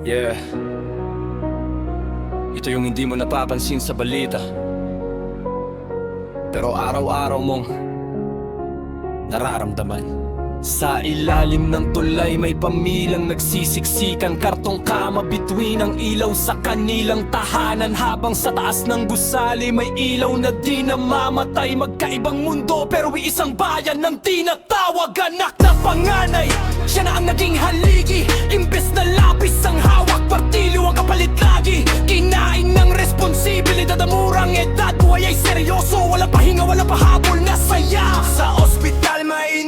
Yeah. Ito yung hindi mo napapansin sa balita, pero araw-araw mong nararamdaman. Sa ilalim ng tulay may pamilyang nagsisiksikan, kartong kama bituin ang ilaw sa kanilang tahanan. Habang sa taas ng gusali may ilaw na di namamatay. Magkaibang mundo pero iisang bayan ng tinatawag anak na panganay. Siya na ang naging haligi, imbes na lapis ang hawak, martilyo ang kapalit lagi. Kinain ng responsibilidad ang murang edad. Buhay ay seryoso, walang pahinga, walang pahabol na saya. Sa ospital may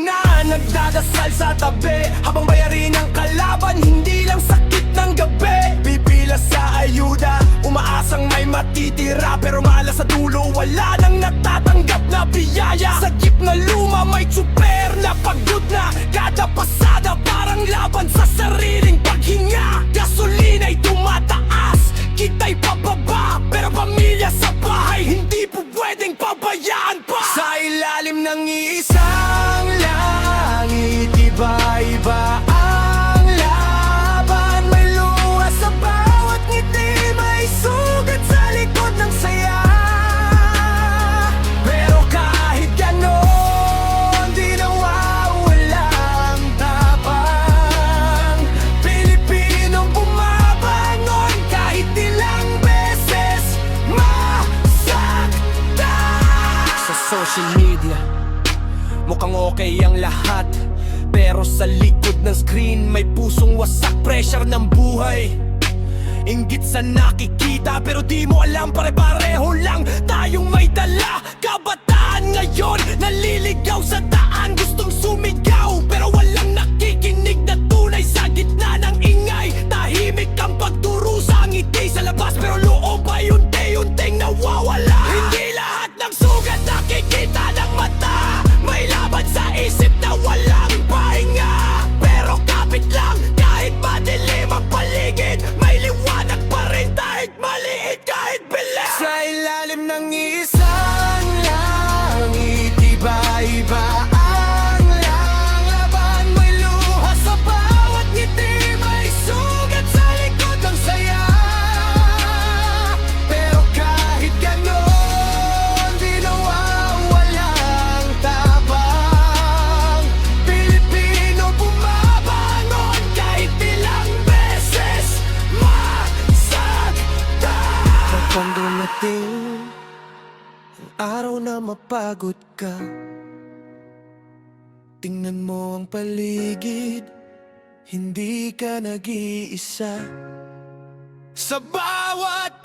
nagdadasal sa tabi, habang bayarin ang kalaban, hindi lang sakit ng gabi. Pipila sa ayuda, umaasang may matitira, pero malas sa dulo, wala nang natatanggap na biyaya. Sa jeep na luma may tsuper na pagod na, kada pasada parang laban sa sariling paghinga. Gasolina'y tumataas, kita'y pababa, pero pamilya sa bahay hindi po pwedeng pabayaan pa. Sa ilalim ng isang langit, iba-iba ang laban. May luha sa bawat ngiti, may sugat sa likod ng saya. Pero kahit ganon, di nawawala ang tapang Pilipinong bumabangon kahit ilang beses masaktan. Sa social media mukhang okay ang lahat, pero sa likod ng screen may pusong wasak, pressure ng buhay. Inggit sa nakikita pero di mo alam, pare-pareho lang tayong may dala. Kabataan ngayon naliligaw sa daan, gustong sumigaw pero walang nakikinig na tunay. Sa gitna ng ingay, tahimik ang pagdurusa, ngiti sa labas pero loob ay unti-unting nawawala. Hindi lahat ng sugat nakikita ng mata, may laban sa isip na walang pahinga. Pero kapit lang, kahit madilim ang paligid, may liwanag pa rin kahit maliit, kahit bilis. Sa ilalim ng isang langit, iba-iba ang laban. May luha sa bawat ngiti, may sugat sa likod ng saya. Pero kahit ganon, di nawawala ang tapang Pilipino bumabangon kahit ilang beses masaktan. Kapag dumating ang araw na mapagod ka, tingnan mo ang paligid, hindi ka nag-iisa. Sa bawat